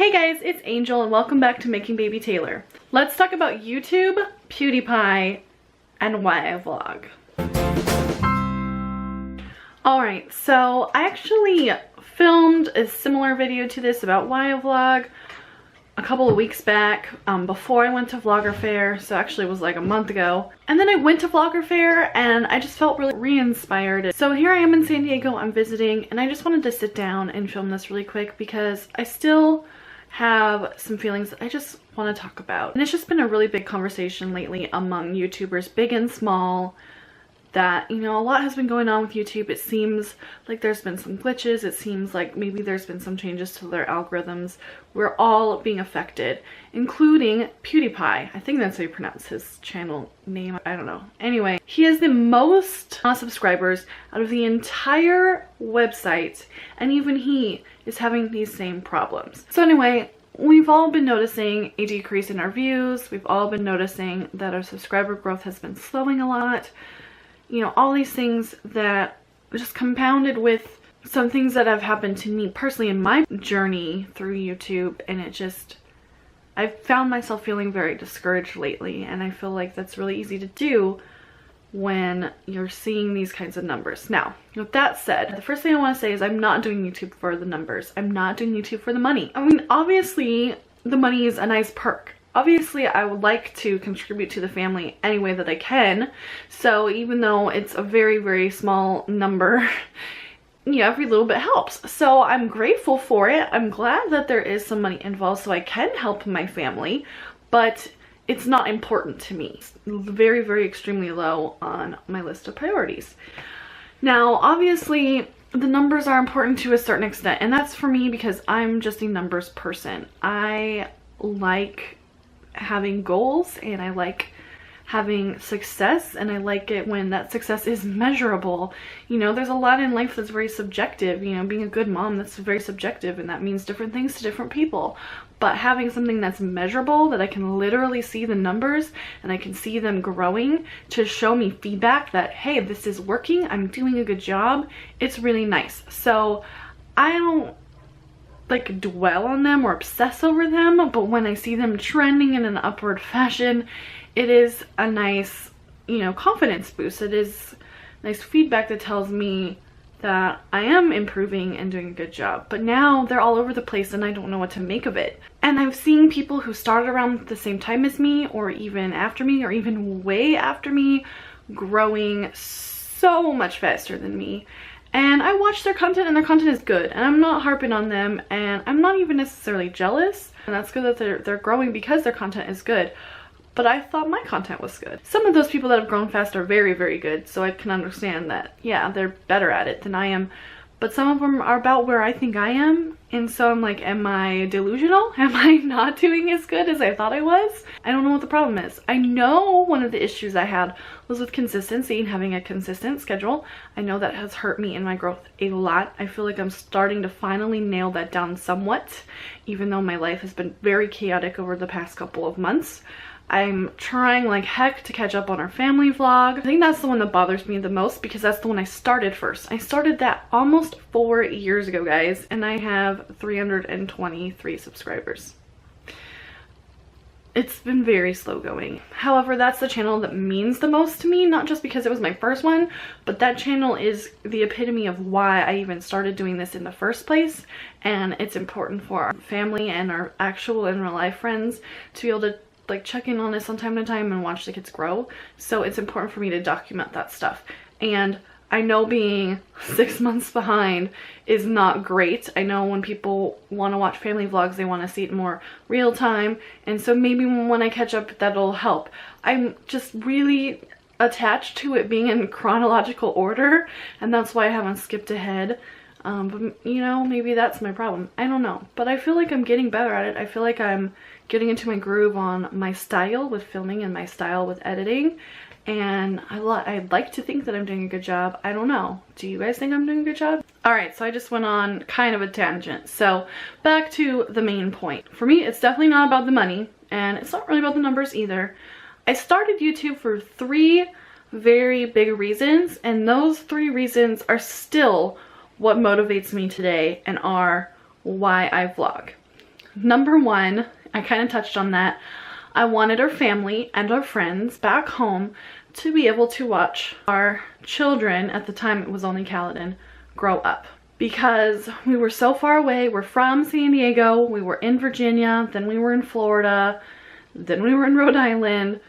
Hey guys, it's Angel and welcome back to Makingbabytaylor. Let's talk about YouTube, PewDiePie, and why I vlog. Alright, so I actually filmed a similar video to this about why I vlog a couple of weeks back before I went to Vlogger Fair, so actually it was like a month ago. And then I went to Vlogger Fair and I just felt really re-inspired. So here I am in San Diego, I'm visiting, and I just wanted to sit down and film this really quick because I still have some feelings that I just want to talk about. And it's just been a really big conversation lately among YouTubers, big and small, that, you know, a lot has been going on with YouTube. It seems like there's been some glitches. It seems like maybe there's been some changes to their algorithms. We're all being affected, including PewDiePie. I think that's how you pronounce his channel name. I don't know. Anyway, he has the most subscribers out of the entire website, and even he is having these same problems. So anyway, we've all been noticing a decrease in our views. We've all been noticing that our subscriber growth has been slowing a lot. You know, all these things that just compounded with some things that have happened to me personally in my journey through YouTube, and it just, I've found myself feeling very discouraged lately, and I feel like that's really easy to do when you're seeing these kinds of numbers. Now, with that said, the first thing I want to say is I'm not doing YouTube for the numbers. I'm not doing YouTube for the money. I mean, obviously the money is a nice perk. Obviously, I would like to contribute to the family any way that I can. So even though it's a very, very small number, you know, every little bit helps. So I'm grateful for it. I'm glad that there is some money involved so I can help my family, but it's not important to me. It's very, very extremely low on my list of priorities. Now, obviously, the numbers are important to a certain extent, and that's for me because I'm just a numbers person. I like having goals, and I like having success, and I like it when that success is measurable. You know, there's a lot in life that's very subjective. You know, being a good mom, that's very subjective, and that means different things to different people. But having something that's measurable, that I can literally see the numbers and I can see them growing to show me feedback that, hey, this is working, I'm doing a good job, it's really nice. So I don't like dwell on them or obsess over them, but when I see them trending in an upward fashion, it is a nice, you know, confidence boost. It is nice feedback that tells me that I am improving and doing a good job. But now they're all over the place and I don't know what to make of it. And I've seen people who started around the same time as me, or even after me, or even way after me, growing so much faster than me. And I watch their content and their content is good, and I'm not harping on them, and I'm not even necessarily jealous. And that's good that they're growing because their content is good. But I thought my content was good. Some of those people that have grown fast are very, very good, so I can understand that, yeah, they're better at it than I am. But some of them are about where I think I am, and so I'm like, am I delusional? Am I not doing as good as I thought I was? I don't know what the problem is. I know one of the issues I had was with consistency and having a consistent schedule. I know that has hurt me in my growth a lot. I feel like I'm starting to finally nail that down somewhat, even though my life has been very chaotic over the past couple of months. I'm trying like heck to catch up on our family vlog. I think that's the one that bothers me the most because that's the one I started first. I started that almost 4 years ago, guys, and I have 323 subscribers. It's been very slow going. However, that's the channel that means the most to me, not just because it was my first one, but that channel is the epitome of why I even started doing this in the first place. And it's important for our family and our actual and real life friends to be able to like check in on it from time to time and watch the kids grow. So it's important for me to document that stuff. And I know being 6 months behind is not great. I know when people want to watch family vlogs, they want to see it more real time. And so maybe when I catch up, that'll help. I'm just really attached to it being in chronological order, and that's why I haven't skipped ahead. But you know, maybe that's my problem. I don't know. But I feel like I'm getting better at it. I feel like I'm getting into my groove on my style with filming and my style with editing. And I'd like to think that I'm doing a good job. I don't know. Do you guys think I'm doing a good job? Alright, so I just went on kind of a tangent. So back to the main point. For me, it's definitely not about the money, and it's not really about the numbers either. I started YouTube for 3 very big reasons, and those 3 reasons are still what motivates me today and are why I vlog. Number one, I kind of touched on that. I wanted our family and our friends back home to be able to watch our children, at the time it was only Caledon, grow up. Because we were so far away. We're from San Diego, we were in Virginia, then we were in Florida, then we were in Rhode Island.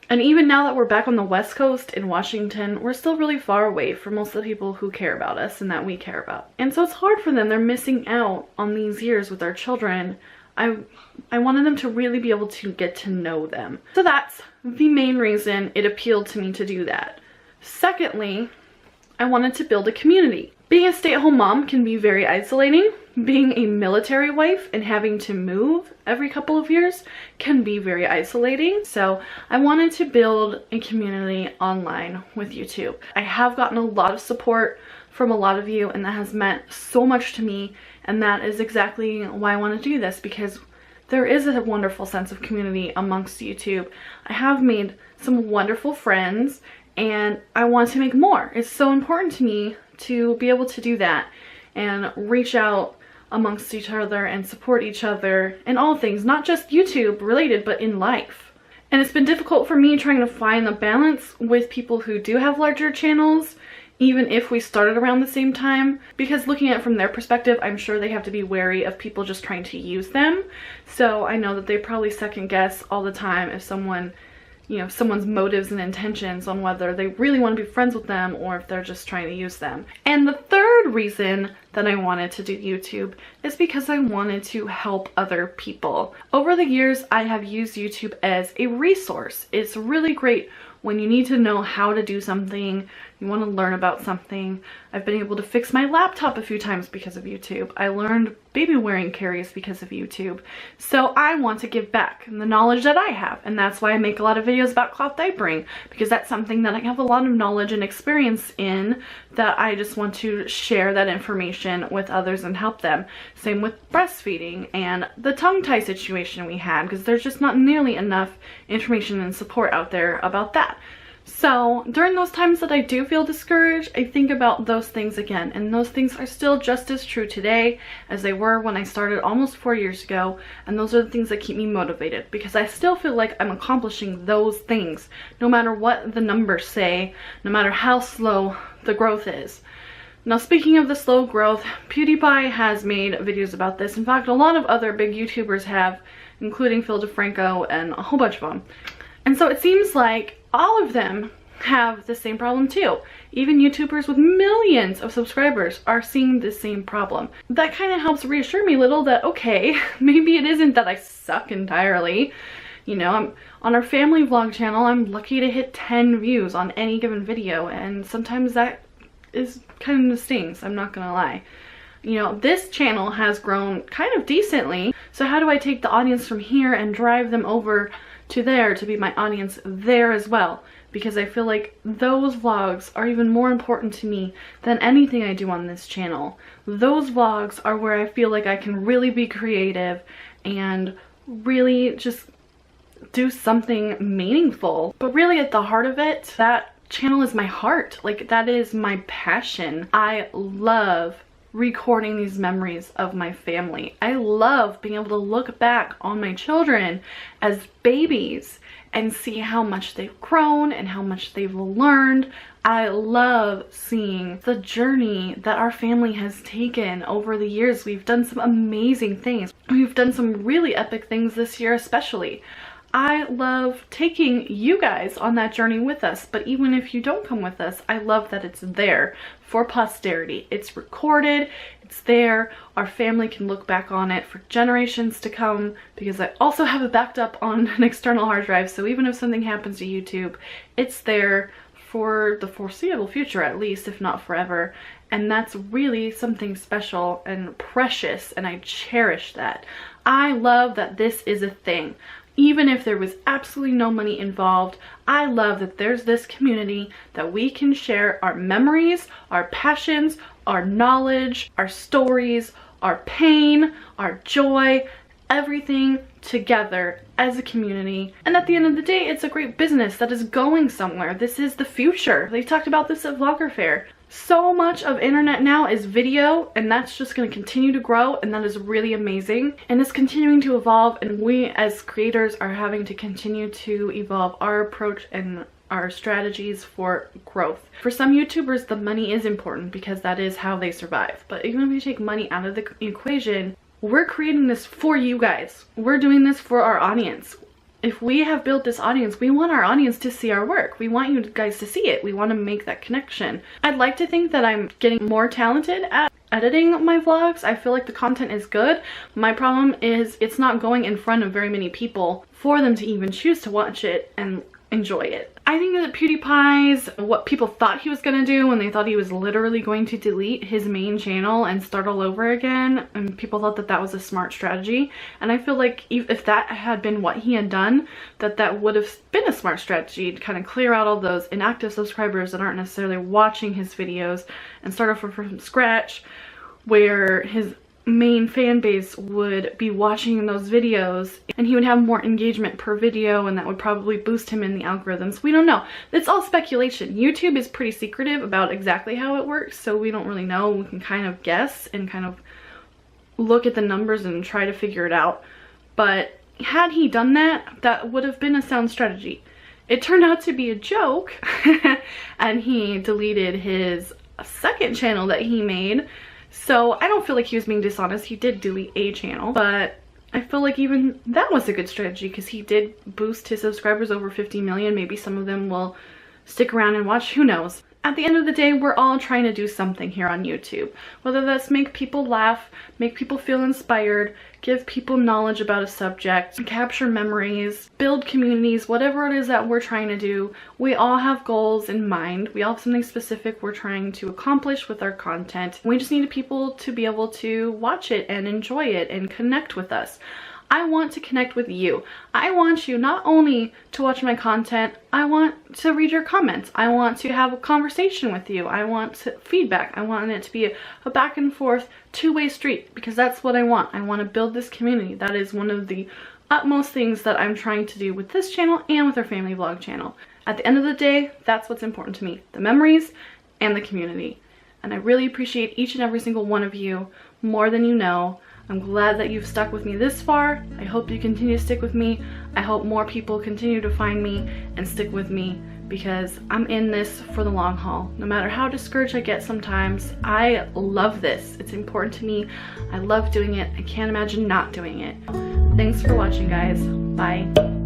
And even now that we're back on the West Coast in Washington, we're still really far away from most of the people who care about us and that we care about. And so it's hard for them. They're missing out on these years with our children. I wanted them to really be able to get to know them. So that's the main reason it appealed to me to do that. Secondly, I wanted to build a community. Being a stay-at-home mom can be very isolating. Being a military wife and having to move every couple of years can be very isolating. So I wanted to build a community online with YouTube. I have gotten a lot of support from a lot of you, and that has meant so much to me. And that is exactly why I want to do this, because there is a wonderful sense of community amongst YouTube. I have made some wonderful friends and I want to make more. It's so important to me to be able to do that and reach out amongst each other and support each other in all things, not just YouTube related, but in life. And it's been difficult for me trying to find the balance with people who do have larger channels, even if we started around the same time, because looking at it from their perspective, I'm sure they have to be wary of people just trying to use them. So I know that they probably second guess all the time if someone, you know, someone's motives and intentions on whether they really want to be friends with them or if they're just trying to use them. And the third reason that I wanted to do YouTube is because I wanted to help other people. Over the years, I have used YouTube as a resource. It's really great when you need to know how to do something, you want to learn about something. I've been able to fix my laptop a few times because of YouTube. I learned baby wearing carries because of YouTube. So I want to give back the knowledge that I have, and that's why I make a lot of videos about cloth diapering, because that's something that I have a lot of knowledge and experience in, that I just want to share that information with others and help them. Same with breastfeeding and the tongue tie situation we had, because there's just not nearly enough information and support out there about that. So during those times that I do feel discouraged, I think about those things again, and those things are still just as true today as they were when I started almost 4 years ago, and those are the things that keep me motivated, because I still feel like I'm accomplishing those things no matter what the numbers say, no matter how slow the growth is. Now, speaking of the slow growth, Pewdiepie has made videos about this. In fact, a lot of other big YouTubers have, including Phil DeFranco and a whole bunch of them. And so it seems like all of them have the same problem too. Even YouTubers with millions of subscribers are seeing the same problem. That kind of helps reassure me a little that, okay, maybe it isn't that I suck entirely. You know, I'm on our family vlog channel, I'm lucky to hit 10 views on any given video, and sometimes that is kind of stings, I'm not gonna lie. You know, this channel has grown kind of decently, so how do I take the audience from here and drive them over to there to be my audience there as well? Because I feel like those vlogs are even more important to me than anything I do on this channel. Those vlogs are where I feel like I can really be creative and really just do something meaningful. But really at the heart of it, that channel is my heart. Like, that is my passion. I love recording these memories of my family. I love being able to look back on my children as babies and see how much they've grown and how much they've learned. I love seeing the journey that our family has taken over the years. We've done some amazing things. We've done some really epic things this year especially. I love taking you guys on that journey with us, but even if you don't come with us, I love that it's there for posterity. It's recorded, it's there, our family can look back on it for generations to come, because I also have it backed up on an external hard drive, so even if something happens to YouTube, it's there for the foreseeable future at least, if not forever. And that's really something special and precious, and I cherish that. I love that this is a thing. Even if there was absolutely no money involved, I love that there's this community that we can share our memories, our passions, our knowledge, our stories, our pain, our joy, everything together as a community. And at the end of the day, it's a great business that is going somewhere. This is the future. They talked about this at Vlogger Fair. So much of internet now is video, and that's just going to continue to grow, and that is really amazing, and it's continuing to evolve, and we as creators are having to continue to evolve our approach and our strategies for growth. For some YouTubers, the money is important because that is how they survive, but even if you take money out of the equation, we're creating this for you guys. We're doing this for our audience. If we have built this audience, we want our audience to see our work. We want you guys to see it. We want to make that connection. I'd like to think that I'm getting more talented at editing my vlogs. I feel like the content is good. My problem is it's not going in front of very many people for them to even choose to watch it and enjoy it. I think that PewDiePie's, what people thought he was going to do when they thought he was literally going to delete his main channel and start all over again, and people thought that that was a smart strategy, and I feel like if that had been what he had done, that would have been a smart strategy to kind of clear out all those inactive subscribers that aren't necessarily watching his videos and start over from scratch, where his main fan base would be watching those videos and he would have more engagement per video, and that would probably boost him in the algorithms. We don't know. It's all speculation. YouTube is pretty secretive about exactly how it works, so we don't really know. We can kind of guess and kind of look at the numbers and try to figure it out. But had he done that, that would have been a sound strategy. It turned out to be a joke and he deleted his second channel that he made. So I don't feel like he was being dishonest. He did delete a channel, but I feel like even that was a good strategy because he did boost his subscribers over 50 million. Maybe some of them will stick around and watch, who knows. At the end of the day, we're all trying to do something here on YouTube. Whether that's make people laugh, make people feel inspired, give people knowledge about a subject, capture memories, build communities, whatever it is that we're trying to do, we all have goals in mind. We all have something specific we're trying to accomplish with our content. We just need people to be able to watch it and enjoy it and connect with us. I want to connect with you. I want you not only to watch my content, I want to read your comments. I want to have a conversation with you. I want feedback. I want it to be a back and forth two-way street because that's what I want. I want to build this community. That is one of the utmost things that I'm trying to do with this channel and with our family vlog channel. At the end of the day, that's what's important to me, the memories and the community. And I really appreciate each and every single one of you more than you know. I'm glad that you've stuck with me this far. I hope you continue to stick with me. I hope more people continue to find me and stick with me because I'm in this for the long haul. No matter how discouraged I get sometimes, I love this. It's important to me. I love doing it. I can't imagine not doing it. Thanks for watching, guys. Bye.